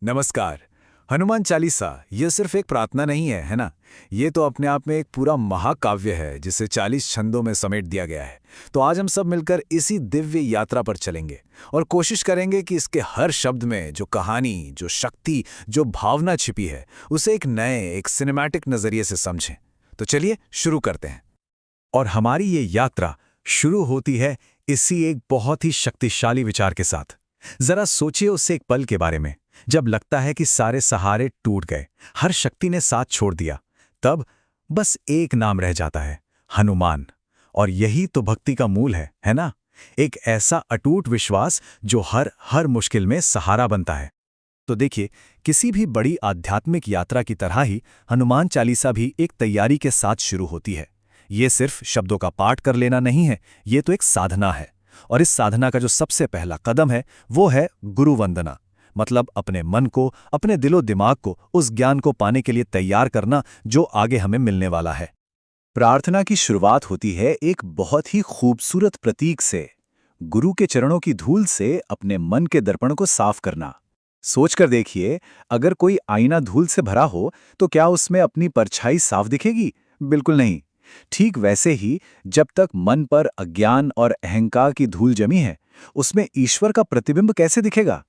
नमस्कार। हनुमान चालीसा ये सिर्फ एक प्रार्थना नहीं है, है ना? ये तो अपने आप में एक पूरा महाकाव्य है जिसे 40 छंदों में समेट दिया गया है। तो आज हम सब मिलकर इसी दिव्य यात्रा पर चलेंगे और कोशिश करेंगे कि इसके हर शब्द में जो कहानी, जो शक्ति, जो भावना छिपी है, उसे एक नए, एक सिनेमैटिक नजरिए से समझें। तो चलिए शुरू करते हैं। और हमारी ये यात्रा शुरू होती है इसी एक बहुत ही शक्तिशाली विचार के साथ। जरा सोचिए उससे एक पल के बारे में, जब लगता है कि सारे सहारे टूट गए, हर शक्ति ने साथ छोड़ दिया, तब बस एक नाम रह जाता है, हनुमान। और यही तो भक्ति का मूल है ना? एक ऐसा अटूट विश्वास जो हर हर मुश्किल में सहारा बनता है। तो देखिए, किसी भी बड़ी आध्यात्मिक यात्रा की तरह ही हनुमान चालीसा भी एक तैयारी के साथ शुरू होती है। ये सिर्फ शब्दों का पाठ कर लेना नहीं है, ये तो एक साधना है। और इस साधना का जो सबसे पहला कदम है वो है गुरु वंदना। मतलब अपने मन को, अपने दिलो दिमाग को उस ज्ञान को पाने के लिए तैयार करना जो आगे हमें मिलने वाला है। प्रार्थना की शुरुआत होती है एक बहुत ही खूबसूरत प्रतीक से, गुरु के चरणों की धूल से अपने मन के दर्पण को साफ करना। सोचकर देखिए, अगर कोई आईना धूल से भरा हो तो क्या उसमें अपनी परछाई साफ दिखेगी? बिल्कुल नहीं। ठीक वैसे ही जब तक मन पर अज्ञान और अहंकार की धूल जमी है, उसमें ईश्वर का प्रतिबिंब कैसे दिखेगा?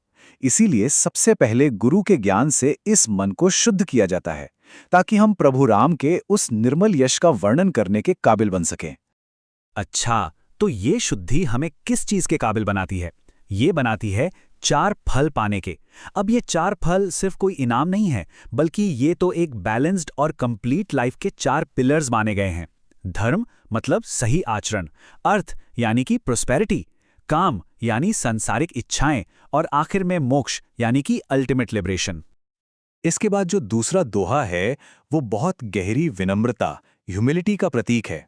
इसीलिए सबसे पहले गुरु के ज्ञान से इस मन को शुद्ध किया जाता है, ताकि हम प्रभु राम के उस निर्मल यश का वर्णन करने के काबिल बन सकें। अच्छा, तो ये शुद्धि हमें किस चीज के काबिल बनाती है? ये बनाती है 4 फल पाने के। अब ये 4 फल सिर्फ कोई इनाम नहीं है, बल्कि ये तो एक बैलेंस्ड और कंप्लीट लाइफ के 4 पिलर्स माने गए हैं। धर्म मतलब सही आचरण, अर्थ यानी कि प्रोस्पेरिटी, काम यानी सांसारिक इच्छाएं, और आखिर में मोक्ष यानी कि अल्टीमेट लिबरेशन। इसके बाद जो दूसरा दोहा है वो बहुत गहरी विनम्रता, ह्यूमिलिटी का प्रतीक है।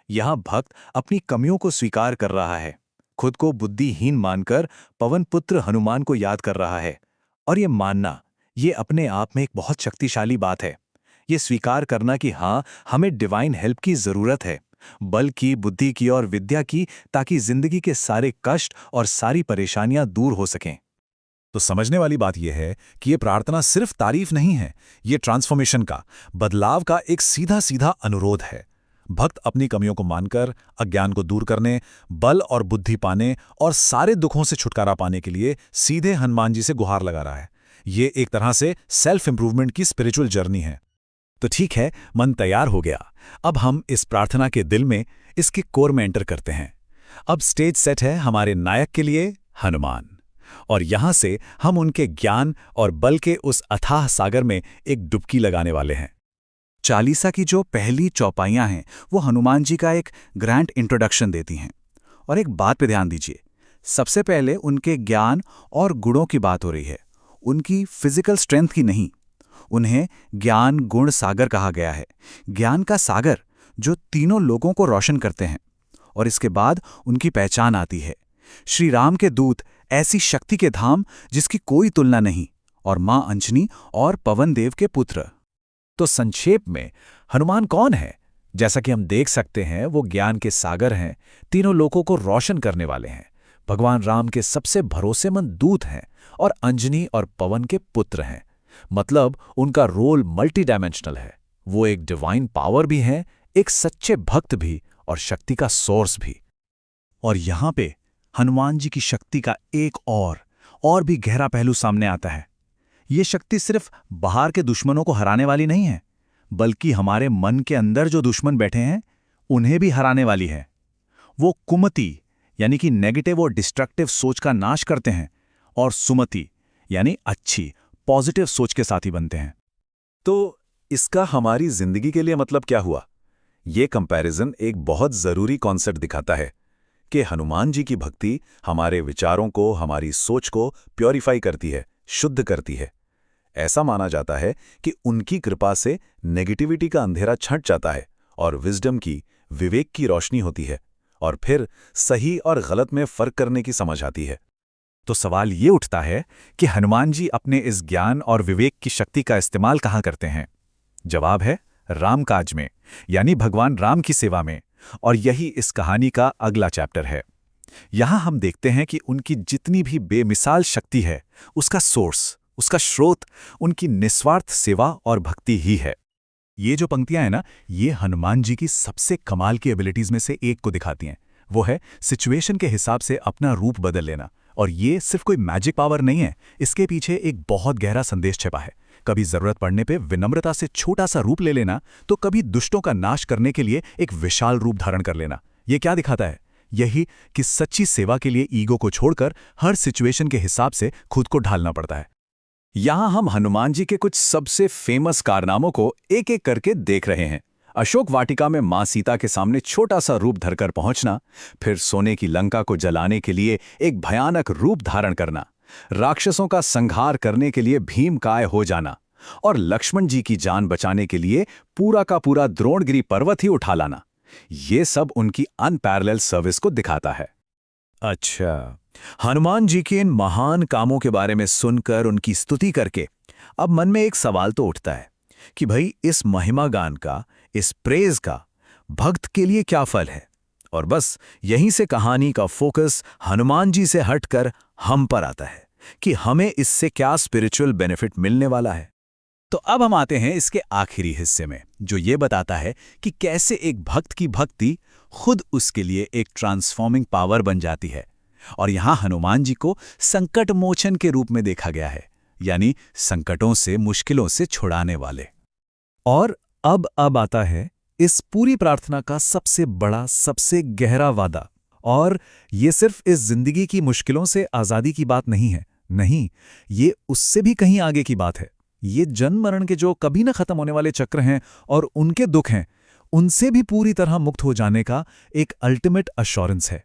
यहाँ भक्त अपनी कमियों को स्वीकार कर रहा है, खुद को बुद्धिहीन मानकर पवन पुत्र हनुमान को याद कर रहा है। और ये मानना, ये अपने आप में एक बहुत शक्तिशाली बात है। ये स्वीकार करना कि हाँ, हमें डिवाइन हेल्प की जरूरत है, बल की, बुद्धि की और विद्या की, ताकि जिंदगी के सारे कष्ट और सारी परेशानियां दूर हो सकें। तो समझने वाली बात यह है कि ये प्रार्थना सिर्फ तारीफ नहीं है, ये ट्रांसफॉर्मेशन का, बदलाव का एक सीधा सीधा अनुरोध है। भक्त अपनी कमियों को मानकर अज्ञान को दूर करने, बल और बुद्धि पाने और सारे दुखों से छुटकारा पाने के लिए सीधे हनुमान जी से गुहार लगा रहा है। ये एक तरह से सेल्फ इंप्रूवमेंट की स्पिरिचुअल जर्नी है। तो ठीक है, मन तैयार हो गया। अब हम इस प्रार्थना के दिल में, इसके कोर में एंटर करते हैं। अब स्टेज सेट है हमारे नायक के लिए, हनुमान। और यहां से हम उनके ज्ञान और बल के उस अथाह सागर में एक डुबकी लगाने वाले हैं। चालीसा की जो पहली चौपाइयां हैं वो हनुमान जी का एक ग्रैंड इंट्रोडक्शन देती हैं। और एक बात पे ध्यान दीजिए, सबसे पहले उनके ज्ञान और गुणों की बात हो रही है, उनकी फिजिकल स्ट्रेंथ की नहीं। उन्हें ज्ञान गुण सागर कहा गया है, ज्ञान का सागर जो तीनों लोगों को रोशन करते हैं। और इसके बाद उनकी पहचान आती है, श्री राम के दूत, ऐसी शक्ति के धाम जिसकी कोई तुलना नहीं, और मां अंजनी और पवन देव के पुत्र। तो संक्षेप में हनुमान कौन है? जैसा कि हम देख सकते हैं, वो ज्ञान के सागर हैं, तीनों लोगों को रोशन करने वाले हैं, भगवान राम के सबसे भरोसेमंद दूत हैं और अंजनी और पवन के पुत्र हैं। मतलब उनका रोल मल्टी डायमेंशनल है। वो एक डिवाइन पावर भी हैं, एक सच्चे भक्त भी और शक्ति का सोर्स भी। और यहां पे हनुमान जी की शक्ति का एक और भी गहरा पहलू सामने आता है। ये शक्ति सिर्फ बाहर के दुश्मनों को हराने वाली नहीं है, बल्कि हमारे मन के अंदर जो दुश्मन बैठे हैं उन्हें भी हराने वाली है। वो कुमति यानी कि नेगेटिव और डिस्ट्रक्टिव सोच का नाश करते हैं, और सुमति यानी अच्छी पॉजिटिव सोच के साथी बनते हैं। तो इसका हमारी जिंदगी के लिए मतलब क्या हुआ? ये कंपैरिजन एक बहुत जरूरी कॉन्सेप्ट दिखाता है कि हनुमान जी की भक्ति हमारे विचारों को, हमारी सोच को प्योरीफाई करती है, शुद्ध करती है। ऐसा माना जाता है कि उनकी कृपा से नेगेटिविटी का अंधेरा छंट जाता है और विजडम की, विवेक की रोशनी होती है, और फिर सही और गलत में फर्क करने की समझ आती है। तो सवाल ये उठता है कि हनुमान जी अपने इस ज्ञान और विवेक की शक्ति का इस्तेमाल कहाँ करते हैं? जवाब है रामकाज में, यानी भगवान राम की सेवा में। और यही इस कहानी का अगला चैप्टर है। यहां हम देखते हैं कि उनकी जितनी भी बेमिसाल शक्ति है, उसका सोर्स, उसका स्रोत उनकी निस्वार्थ सेवा और भक्ति ही है। ये जो पंक्तियां हैं ना, ये हनुमान जी की सबसे कमाल की एबिलिटीज में से एक को दिखाती हैं। वो है सिचुएशन के हिसाब से अपना रूप बदल लेना। और ये सिर्फ कोई मैजिक पावर नहीं है, इसके पीछे एक बहुत गहरा संदेश छिपा है। कभी जरूरत पड़ने पे विनम्रता से छोटा सा रूप ले लेना, तो कभी दुष्टों का नाश करने के लिए एक विशाल रूप धारण कर लेना। ये क्या दिखाता है? यही कि सच्ची सेवा के लिए ईगो को छोड़कर हर सिचुएशन के हिसाब से खुद को ढालना पड़ता है। यहां हम हनुमान जी के कुछ सबसे फेमस कारनामों को एक एक करके देख रहे हैं। अशोक वाटिका में मां सीता के सामने छोटा सा रूप धरकर पहुंचना, फिर सोने की लंका को जलाने के लिए एक भयानक रूप धारण करना, राक्षसों का संहार करने के लिए भीमकाय हो जाना, और लक्ष्मण जी की जान बचाने के लिए पूरा का पूरा द्रोणगिरी पर्वत ही उठा लाना। ये सब उनकी अनपैरेलल सर्विस को दिखाता है। अच्छा, हनुमान जी के इन महान कामों के बारे में सुनकर, उनकी स्तुति करके अब मन में एक सवाल तो उठता है कि भाई इस महिमा गान का, इस प्रेज का भक्त के लिए क्या फल है? और बस यहीं से कहानी का फोकस हनुमान जी से हटकर हम पर आता है कि हमें इससे क्या स्पिरिचुअल बेनिफिट मिलने वाला है। तो अब हम आते हैं इसके आखिरी हिस्से में, जो ये बताता है कि कैसे एक भक्त की भक्ति खुद उसके लिए एक ट्रांसफॉर्मिंग पावर बन जाती है। और यहां हनुमान जी को संकट मोचन के रूप में देखा गया है, यानी संकटों से, मुश्किलों से छुड़ाने वाले। और अब आता है इस पूरी प्रार्थना का सबसे बड़ा, सबसे गहरा वादा। और ये सिर्फ इस जिंदगी की मुश्किलों से आज़ादी की बात नहीं है, नहीं, ये उससे भी कहीं आगे की बात है। ये जन्म मरण के जो कभी न खत्म होने वाले चक्र हैं और उनके दुख हैं, उनसे भी पूरी तरह मुक्त हो जाने का एक अल्टीमेट अश्योरेंस है।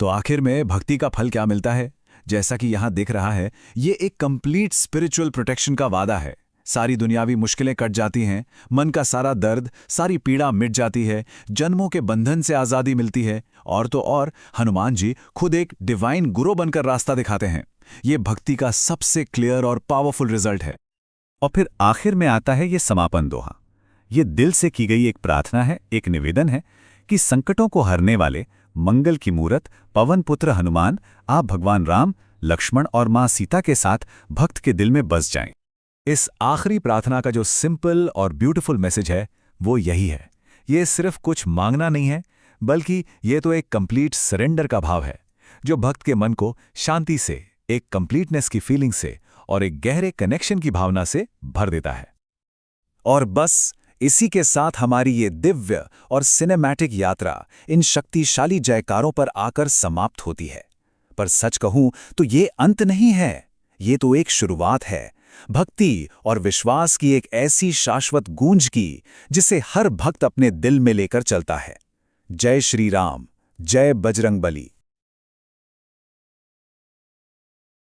तो आखिर में भक्ति का फल क्या मिलता है? जैसा कि यहां दिख रहा है, ये एक कंप्लीट स्पिरिचुअल प्रोटेक्शन का वादा है। सारी दुनियावी मुश्किलें कट जाती हैं, मन का सारा दर्द, सारी पीड़ा मिट जाती है, जन्मों के बंधन से आज़ादी मिलती है, और तो और हनुमान जी खुद एक डिवाइन गुरु बनकर रास्ता दिखाते हैं। ये भक्ति का सबसे क्लियर और पावरफुल रिजल्ट है। और फिर आखिर में आता है ये समापन दोहा। ये दिल से की गई एक प्रार्थना है, एक निवेदन है कि संकटों को हरने वाले मंगल की मूरत पवन पुत्र हनुमान, आप भगवान राम, लक्ष्मण और मां सीता के साथ भक्त के दिल में बस जाएं। इस आखिरी प्रार्थना का जो सिंपल और ब्यूटीफुल मैसेज है, वो यही है। ये सिर्फ कुछ मांगना नहीं है, बल्कि ये तो एक कंप्लीट सरेंडर का भाव है, जो भक्त के मन को शांति से, एक कंप्लीटनेस की फीलिंग से और एक गहरे कनेक्शन की भावना से भर देता है। और बस इसी के साथ हमारी ये दिव्य और सिनेमैटिक यात्रा इन शक्तिशाली जयकारों पर आकर समाप्त होती है। पर सच कहूं तो ये अंत नहीं है, ये तो एक शुरुआत है, भक्ति और विश्वास की एक ऐसी शाश्वत गूंज की जिसे हर भक्त अपने दिल में लेकर चलता है। जय श्री राम, जय बजरंगबली।